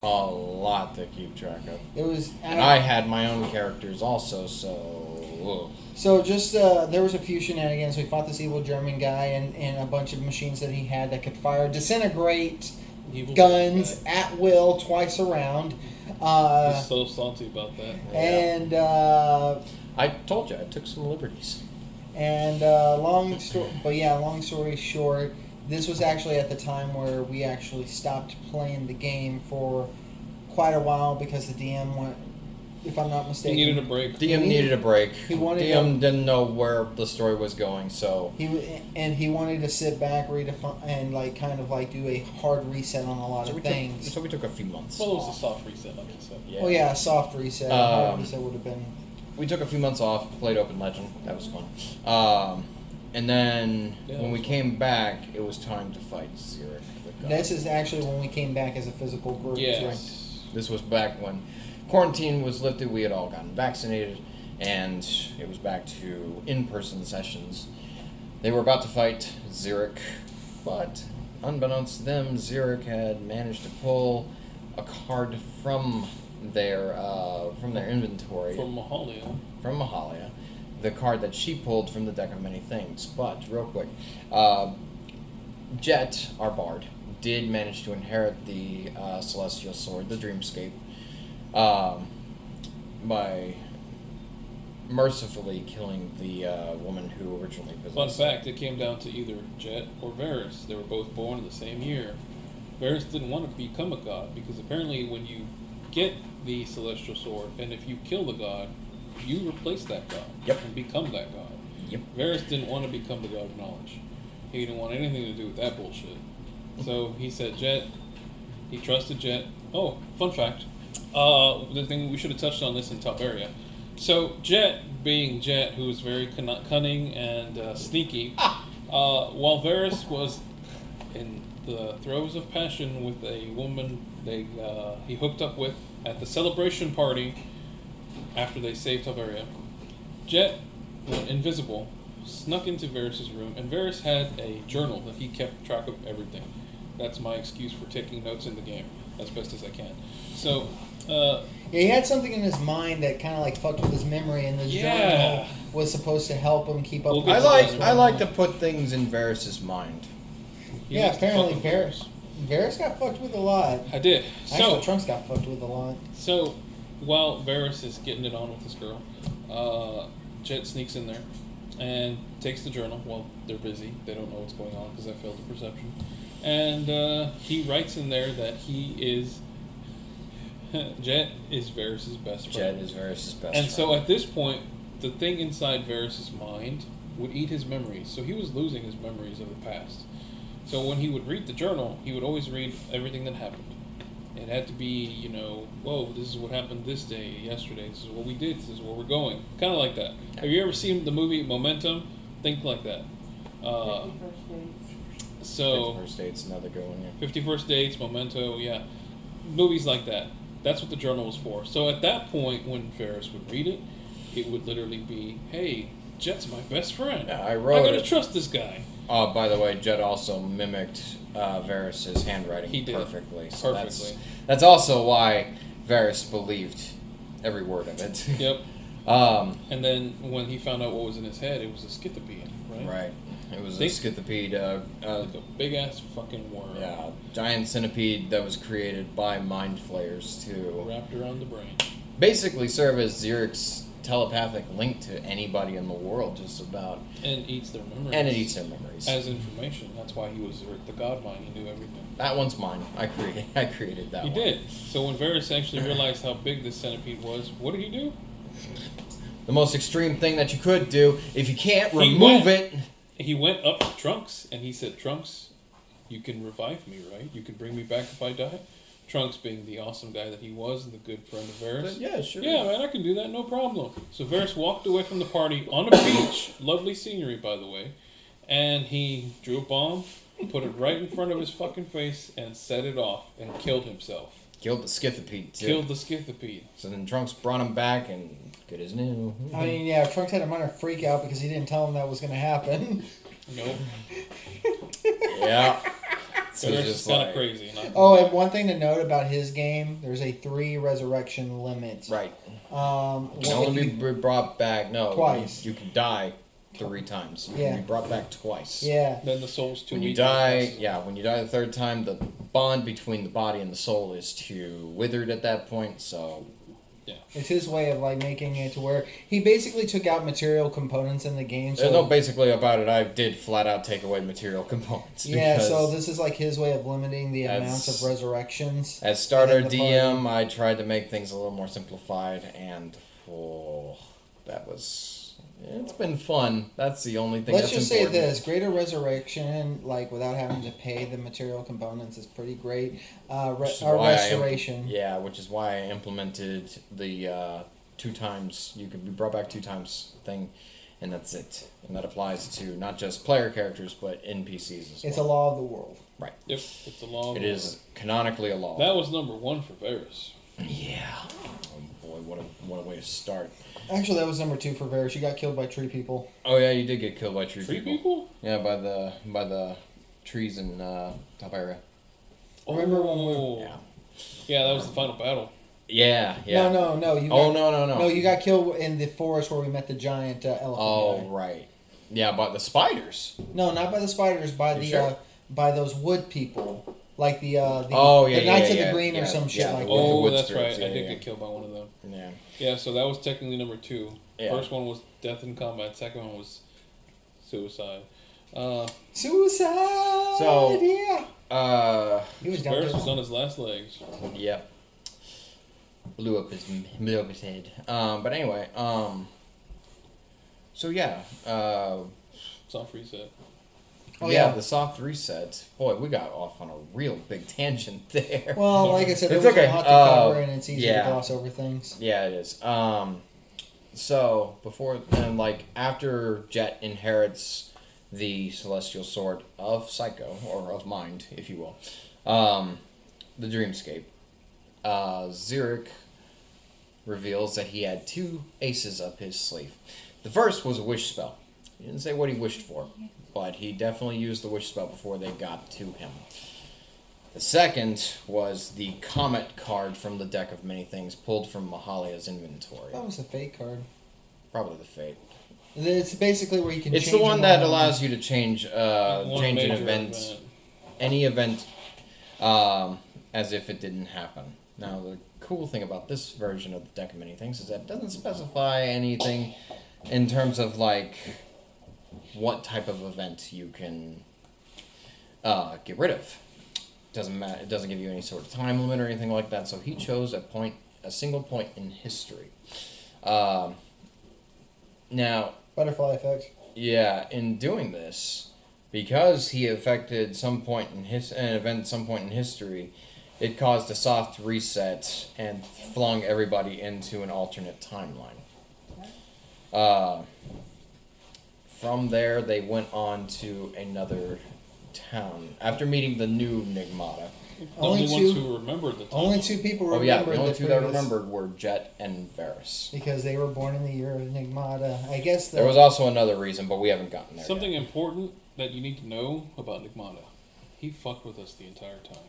A lot to keep track of. It was, And I had my own characters also, so. So just there was a few shenanigans. We fought this evil German guy and a bunch of machines that he had that could fire disintegrate Evil guns guy. at will twice around. He's so salty about that. And I told you I took some liberties. long story short, this was actually at the time where we actually stopped playing the game for quite a while because the DM went, if I'm not mistaken, He needed a break. DM needed a break. He wanted DM didn't know where the story was going, so he wanted to sit back, redefine, and kind of do a hard reset on a lot of things. So we took a few months. Well, it was off. a soft reset, like I said. Yeah. Oh yeah, a soft reset. A hard reset would have been. We took a few months off, played Open Legend. That was fun. And then when we came back, it was time to fight Zurich. This is actually when we came back as a physical group. Yes. Right? This was back when quarantine was lifted. We had all gotten vaccinated, and it was back to in-person sessions. They were about to fight Zurich, but unbeknownst to them, Zurich had managed to pull a card from their inventory. From Mahalia. From Mahalia. The card that she pulled from the deck of many things. But, real quick, Jet, our bard, did manage to inherit the Celestial Sword, the Dreamscape, by mercifully killing the woman who originally possessed Fun it. fact, it came down to either Jet or Varys. They were both born in the same year. Varys didn't want to become a god because apparently when you get the Celestial Sword, and if you kill the god, you replace that god and become that god. Yep. Varys didn't want to become the god of knowledge. He didn't want anything to do with that bullshit. So he said Jet, he trusted Jet. Oh, fun fact. The thing we should have touched on this in Talbaria. So Jet, being Jet, who was very cunning and sneaky, while Varys was in the throes of passion with a woman he hooked up with at the celebration party after they saved Talbaria, Jet went invisible, snuck into Varys' room, and Varys had a journal that he kept track of everything. That's my excuse for taking notes in the game as best as I can. So, he had something in his mind that kind of fucked with his memory, and the journal was supposed to help him keep up. We'll I like to put things in Varys' mind. Apparently Varys got fucked with a lot. I did. Actually, Trunks got fucked with a lot. So, while Varys is getting it on with this girl, Jet sneaks in there and takes the journal. Well, they're busy. They don't know what's going on because I failed the perception. And he writes in there that he is... Jet is Varys' best friend. Jet is Varys' best friend. And so at this point, the thing inside Varys' mind would eat his memories. So he was losing his memories of the past. So when he would read the journal, he would always read everything that happened. It had to be, whoa, this is what happened this day, yesterday, this is what we did, this is where we're going. Kind of like that. Have you ever seen the movie Momentum? Think like that. 51st Dates, another good one, yeah. 51st Dates, Memento, yeah. Movies like that. That's what the journal was for. So at that point, when Varys would read it, it would literally be, hey, Jet's my best friend. Yeah, I gotta trust this guy. By the way, Jet also mimicked Varys' handwriting He did. perfectly. So Perfectly. That's also why Varys believed every word of it. Yep. And then when he found out what was in his head, it was a scythipede, right? Right. It was a scythipede. Like a big ass fucking worm. Yeah, giant centipede that was created by mind flayers to wrapped around the brain. Basically serve as Zurich's telepathic link to anybody in the world, just about. And eats their memories. And it eats their memories. As information. That's why he was Zurich the God Mind. He knew everything. That one's mine. I created that one. He did. So when Varys actually realized how big this centipede was, what did he do? The most extreme thing that you could do, if you can't remove it. He went up to Trunks and he said, Trunks, you can revive me, right? You can bring me back if I die? Trunks, being the awesome guy that he was and the good friend of Varys. Yeah, sure. Yeah, man, I can do that, no problem. So Varys walked away from the party on a beach, lovely scenery, by the way, and he drew a bomb, put it right in front of his fucking face, and set it off, and killed himself. Killed the Scythipede, too. Killed the Scythipede. So then Trunks brought him back, and good as new. I mean, yeah, Trunks had a minor freak out because he didn't tell him that was going to happen. Nope. Yeah. So Varys it's is just kind of like, crazy. Not Oh, and one thing to note about his game, there's a 3 resurrection limit. right. You You can only be brought back. No, Twice. You can die 3 times. You Yeah. can be brought back twice. Yeah. Then the soul's too When you weak. die, when you die the 3rd time, the bond between the body and the soul is too withered at that point. So It's his way of like making it to where he basically took out material components in the game. So there's no basically about it. I did flat out take away material components. yeah, because so this is like his way of limiting the as- amount of resurrections. as starter within the DM, I tried to make things a little more simplified, and it's been fun. That's the only thing. Let's that's just important. say this: greater resurrection, like without having to pay the material components, is pretty great. Which is Our why restoration. which is why I implemented the 2 times you can be brought back 2 times thing, and that's it. And that applies to not just player characters but NPCs as well. It's a law of the world. Right. Yep, it's a law. It is canonically a law. That was number 1 for Varys. Yeah. Oh boy, what a way to start. Actually, that was number 2 for Varys. You got killed by tree people. Oh yeah, you did get killed by tree Three people. people? Yeah, by the trees in top area. Remember when we? Oh. Yeah. Yeah, that was the final battle. Yeah. No. You got, Oh no. No, you got killed in the forest where we met the giant elephant Oh guy. right. Yeah, but the spiders. No, not by the spiders. By You the sure? by those wood people, like the Oh, yeah, the Knights yeah, of yeah, the Green or yeah, some shit yeah, like the that. wood- Oh, that's spirits, right. I yeah, did yeah. get killed by one of them. Yeah. Yeah, so that was technically number 2. Yeah. First one was death in combat. Second one was suicide. Suicide. So- Yeah. He was down Varys there. was on his last legs. Yep. Blew up his head. But anyway, so yeah, Soft reset. Oh, yeah, yeah. the soft reset. Boy, we got off on a real big tangent there. Well, like I said, there It's was okay. a lot to cover, and it's easy yeah. to gloss over things. Yeah, it is. So before and like after Jet inherits the celestial sword of Psycho or of Mind, if you will, the Dreamscape, Xeric reveals that he had 2 aces up his sleeve. The first was a wish spell. He didn't say what he wished for, but he definitely used the wish spell before they got to him. The second was the Comet card from the deck of many things pulled from Mahalia's inventory. That was a fake card. Probably the Fate. It's basically where you can. It's change the one them that all. allows you to change One change an major event, any event, as if it didn't happen. Now the cool thing about this version of the deck of many things is that it doesn't specify anything in terms of like what type of event you can get rid of. Doesn't matter. It doesn't give you any sort of time limit or anything like that. So he chose a single point in history. Now, Butterfly effect. yeah, in doing this, because he affected an event at some point in history, it caused a soft reset and flung everybody into an alternate timeline. From there, they went on to another town after meeting the new Nigmata. The Only only ones two- who remembered the time. Only 2 people Oh yeah, remember the only the 2 that previous- remembered were Jet and Varys. because they were born in the year of Nigmata. I guess There was also another reason, but we haven't gotten there Something yet. important that you need to know about Nigmata. He fucked with us the entire time.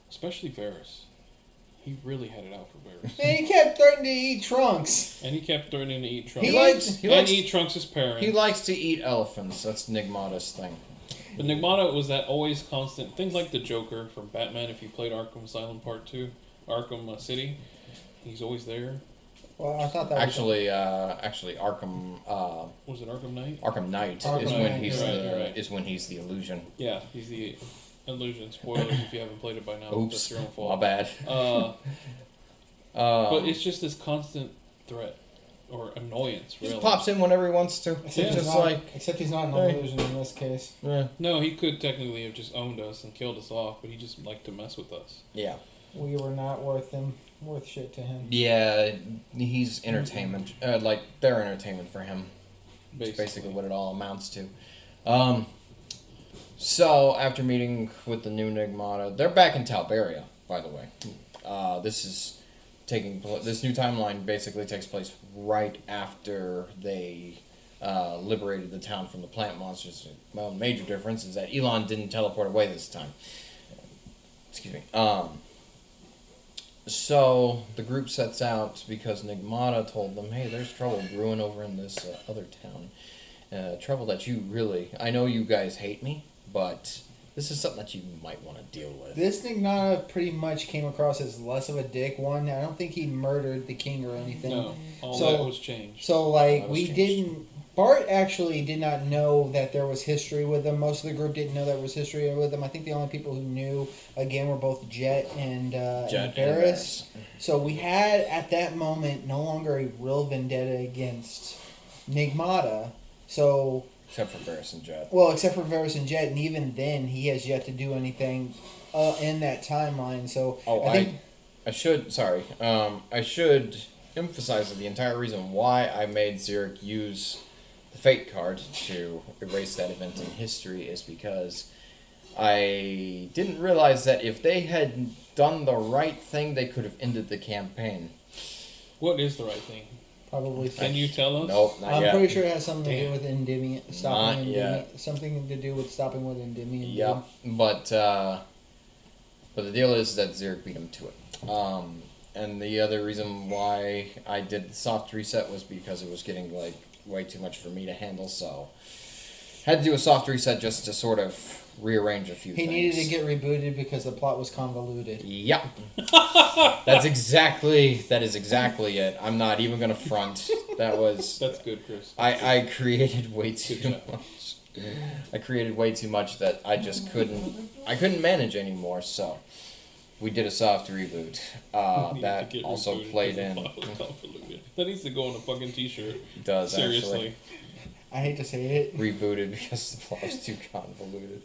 Especially Varys. He really had it out for Varys. Man, he kept threatening to eat Trunks. And he kept threatening to eat Trunks. He likes- and eat Trunks' parents. He likes to eat elephants. That's Nigmata's thing. But Nigmata was that always constant. Things like the Joker from Batman, if you played Arkham Asylum Part 2, Arkham City, he's always there. Well, I thought that Actually, Arkham Was it Arkham Knight? Arkham Knight Arkham is Knight, when he's you're right, the you're right. is when he's the illusion. Yeah, he's the illusion. Spoilers if you haven't played it by now. That's Oops, your own my fault. bad. But it's just this constant threat or annoyance, he really. just pops in whenever he wants to. Except, It's he's just not, like except he's not an Hey. illusion in this case. No, he could technically have just owned us and killed us off, but he just liked to mess with us. yeah, We were not worth shit to him. yeah. He's entertainment. Like they're entertainment for him. It's basically what it all amounts to. So after meeting with the new Nigmata, they're back in Talberia, by the way. This new timeline basically takes place right after they liberated the town from the plant monsters. Well, the major difference is that Elon didn't teleport away this time. excuse me. So the group sets out because Nigmata told them, "Hey, there's trouble brewing over in this other town. Trouble that you really. I know you guys hate me, but this is something that you might want to deal with." This Nignata pretty much came across as less of a dick one. I don't think he murdered the king or anything. No, all So- that was changed. So, like, That was we changed. didn't. Bart actually did not know that there was history with them. Most of the group didn't know there was history with them. I think the only people who knew, again, were both Jet and Varys. So we had, at that moment, no longer a real vendetta against Nigmata. So, Except for Varys and Jet. well, except for Varys and Jet, and even then, he has yet to do anything in that timeline. So, Oh, I think. I should emphasize that the entire reason why I made Zurich use the Fate card to erase that event in history is because I didn't realize that if they had done the right thing, they could have ended the campaign. What is the right thing? Probably. Can you tell us? Nope, not I'm yet. pretty sure it has something to do Damn. with Endymion. Not Stopping yet. Endymion. Something to do with stopping what Endymion did. Yep, but the deal is that Zurich beat him to it. And the other reason why I did the soft reset was because it was getting like way too much for me to handle. So had to do a soft reset just to sort of rearrange a few He things. needed to get rebooted because the plot was convoluted. Yep. That is exactly it. I'm not even gonna front. That was That's good, Chris. I created way too Good job. much. I created way too much that I just couldn't manage anymore. So we did a soft reboot. Needed to That get also rebooted played because in. the plot was convoluted. That needs to go on a fucking t-shirt. Does Seriously. I hate to say it. actually rebooted because the plot was too convoluted.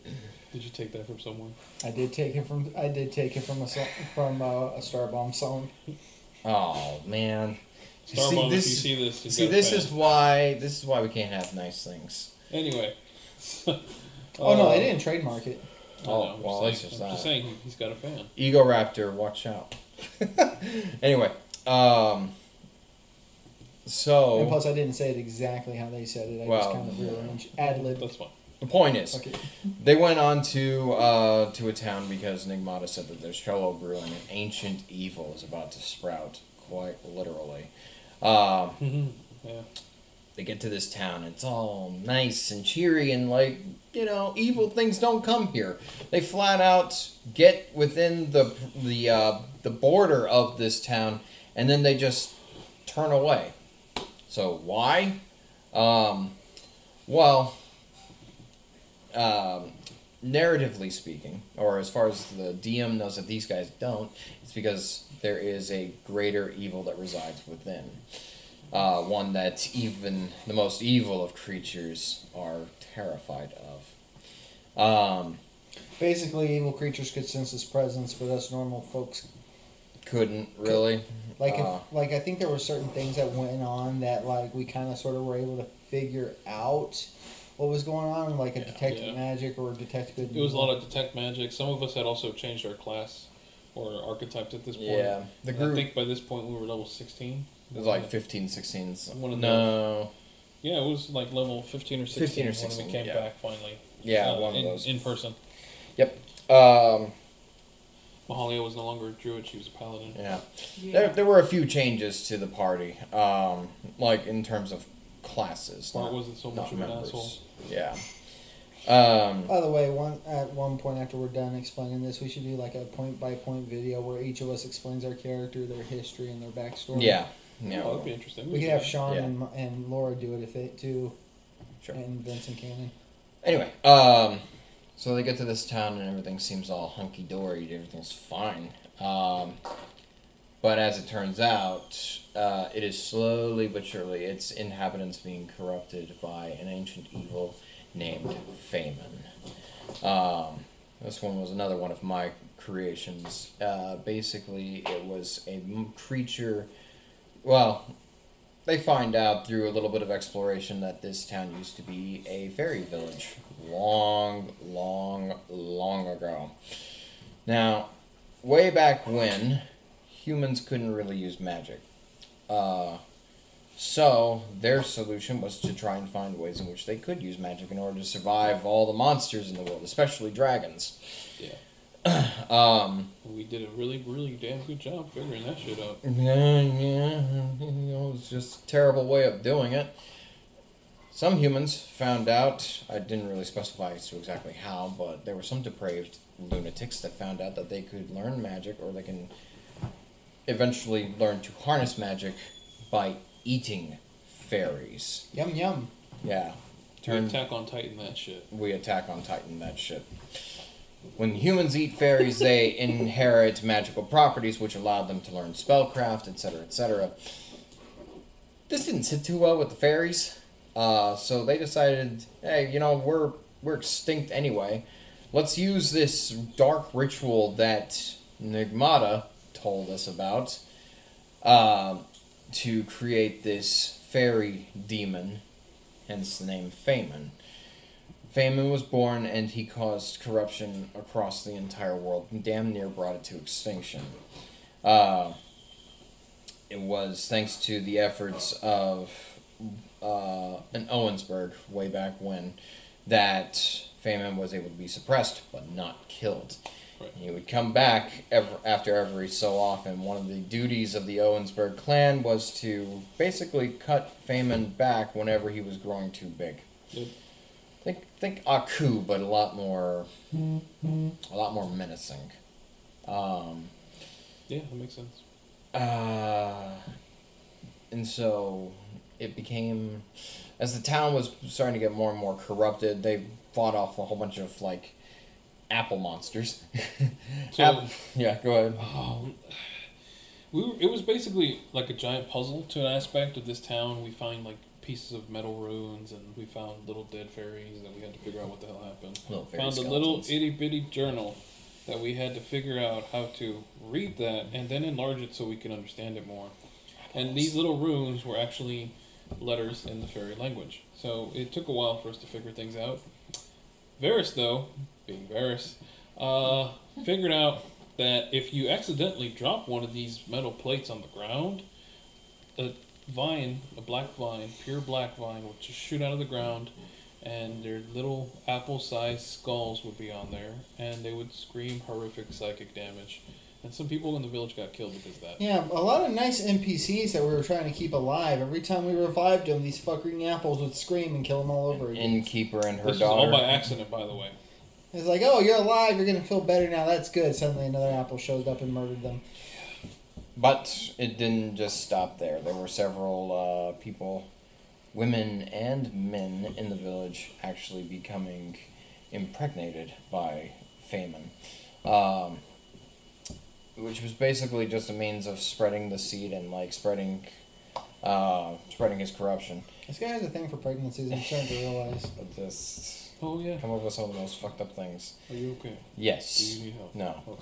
Did you take that from someone? I did take it from a Star Bomb song. Oh man. Starbomb, if you this- see this, you See, got a this fan. is why we can't have nice things. Anyway. Oh no, they didn't trademark it. Oh, well, that's just I'm just that. saying, he's got a fan. Ego Raptor, watch out. Anyway, And so plus, I didn't say it exactly how they said it. I just Well, kind of rearranged, ad lib. That's fine. the point is, Okay. they went on to a town because Nigmata said that there's trouble brewing. An ancient evil is about to sprout, quite literally. Yeah. They get to this town. It's all nice and cheery, and like evil things don't come here. They flat out get within the border of this town, and then they just turn away. So why? Narratively speaking, or as far as the DM knows that these guys don't, it's because there is a greater evil that resides within. One that even the most evil of creatures are terrified of. Basically, evil creatures could sense his presence, but us normal folks, Couldn't really. like, I think there were certain things that went on that, like, we kind of sort of were able to figure out what was going on, like a detect Yeah. magic or detect good. It was a lot of detect magic. Some of us had also changed our class or archetypes at this point. Yeah, the I group think by this point we were level 16. it was like 15, 16. One of No, Yeah, it was like level 15 or 16, 15 or when 16, we came yeah. back finally. yeah, one of those. In person. Yep. Mahalia was no longer a druid, she was a paladin. Yeah. Yeah. There were a few changes to the party, like in terms of classes. Bart not- wasn't so not much of an members. asshole. Yeah. By the way, at one point after we're done explaining this, we should do like a point by point video where each of us explains our character, their history, and their backstory. Yeah. Oh, Yeah. that'd be interesting. We could have Sean Yeah. and Laura do it if they too, Sure. and Vincent Cannon. Anyway, so they get to this town and everything seems all hunky dory. Everything's fine. But as it turns out, it is slowly but surely its inhabitants being corrupted by an ancient evil named Feynman. This one was another one of my creations. Basically, it was a creature. Well, they find out through a little bit of exploration that this town used to be a fairy village long, long, long ago. Now, way back when, humans couldn't really use magic. So, their solution was to try and find ways in which they could use magic in order to survive all the monsters in the world, especially dragons. Yeah. We did a really, really damn good job figuring that shit out. Yeah, it was just a terrible way of doing it. Some humans found out, I didn't really specify as to exactly how, but there were some depraved lunatics that found out that they could learn magic, or they can eventually learn to harness magic by eating fairies. Yum yum. Yeah. We Attack on Titan that shit. We Attack on Titan that shit. When humans eat fairies, they inherit magical properties which allowed them to learn spellcraft, etc., etc. This didn't sit too well with the fairies, so they decided, hey, we're extinct anyway. Let's use this dark ritual that Nigmata told us about to create this fairy demon, hence the name Feynman. Feynman was born and he caused corruption across the entire world and damn near brought it to extinction. It was thanks to the efforts of an Owensburg way back when that Feynman was able to be suppressed but not killed. Right. He would come back after every so often. One of the duties of the Owensburg clan was to basically cut Feynman back whenever he was growing too big. Yep. Think Aku, but a lot more menacing. Yeah, that makes sense. And so it became, as the town was starting to get more and more corrupted, they fought off a whole bunch of apple monsters. So, yeah, go ahead. It was basically like a giant puzzle to an aspect of this town. We find pieces of metal ruins, and we found little dead fairies that we had to figure out what the hell happened. Found a little itty bitty journal that we had to figure out how to read that and then enlarge it so we can understand it more. And these little runes were actually letters in the fairy language. So it took a while for us to figure things out. Varys, though, being Varys, figured out that if you accidentally drop one of these metal plates on the ground, a black vine, pure black vine, would just shoot out of the ground, and their little apple-sized skulls would be on there, and they would scream horrific psychic damage. And some people in the village got killed because of that. Yeah, a lot of nice NPCs that we were trying to keep alive. Every time we revived them, these fucking apples would scream and kill them all over again. Innkeeper and her This daughter. was all by accident, by the way. It's like, oh, you're alive, you're going to feel better now, that's good. Suddenly another apple showed up and murdered them. But it didn't just stop there. There were several people, women and men in the village, actually becoming impregnated by Feynman. Which was basically just a means of spreading the seed and spreading his corruption. This guy has a thing for pregnancies, I'm starting to realize. But just Oh, yeah. come up with some of the most fucked up things. Are you okay? Yes. Do you need help? No.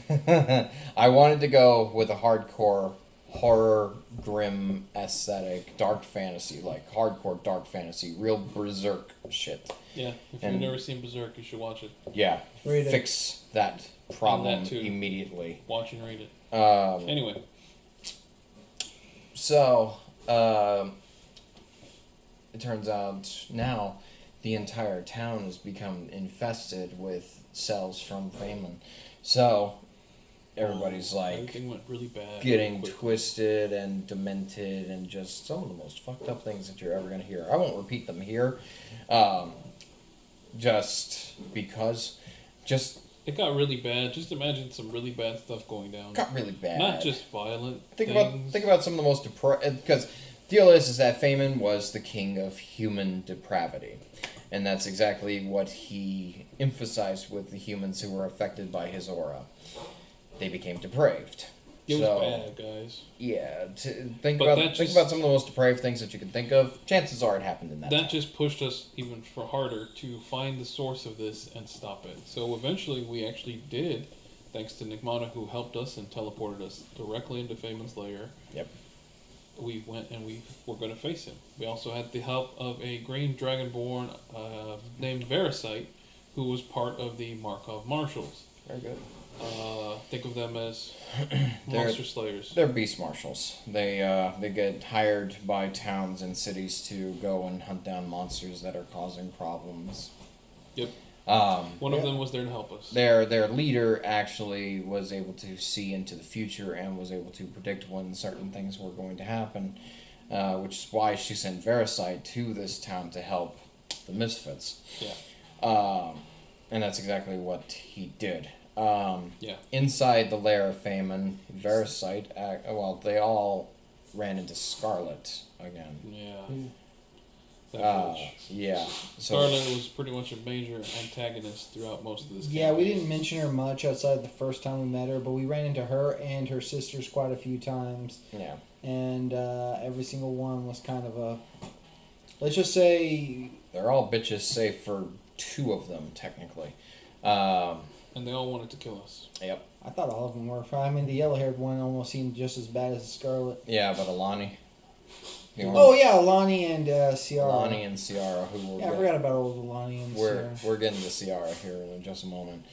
Okay. I wanted to go with a hardcore horror, grim aesthetic, dark fantasy, hardcore dark fantasy, real berserk shit. Yeah, if you've never seen Berserk, you should watch it. Yeah, Read it. fix that problem that too. immediately. Watch and read it. Anyway. So, it turns out now the entire town has become infested with cells from Feynman. So, everybody's everything went really bad. getting quickly. twisted and demented and just some of the most fucked up things that you're ever going to hear. I won't repeat them here, just because. It got really bad. Just imagine some really bad stuff going down. Got really bad. Not just violent Think things. about some of the most because the deal is that Feynman was the king of human depravity, and that's exactly what he emphasized with the humans who were affected by his aura. They became depraved. It was bad, guys. Yeah, think about some of the most depraved things that you can think of. Chances are it happened in that. That time. just pushed us even harder to find the source of this and stop it. So eventually we actually did, thanks to Nigmata, who helped us and teleported us directly into Feynman's lair. Yep. We went and we were going to face him. We also had the help of a green dragonborn named Verasite, who was part of the Markov Marshals. Very good. Think of them as monster slayers. They're beast marshals. They get hired by towns and cities to go and hunt down monsters that are causing problems. Yep. One of them was there to help us. Their leader actually was able to see into the future and was able to predict when certain things were going to happen, which is why she sent Veracite to this town to help the Misfits. Yeah. And that's exactly what he did. Yeah. Inside the lair of Famine, Veracite, they all ran into Scarlet again. Yeah. That bitch. Yeah. So Scarlet was pretty much a major antagonist throughout most of this game. Yeah, we didn't mention her much outside the first time we met her, but we ran into her and her sisters quite a few times. yeah. And every single one was kind of a, let's just say, They're all bitches, save for two of them, technically. And they all wanted to kill us. Yep. I thought all of them were. I mean, the yellow-haired one almost seemed just as bad as the Scarlet. Yeah, but Alani. Oh yeah, Lonnie and Ciara. Alani and Ciara, who Yeah, I forgot about old Lonnie and we're Ciara. we're getting to Ciara here in just a moment.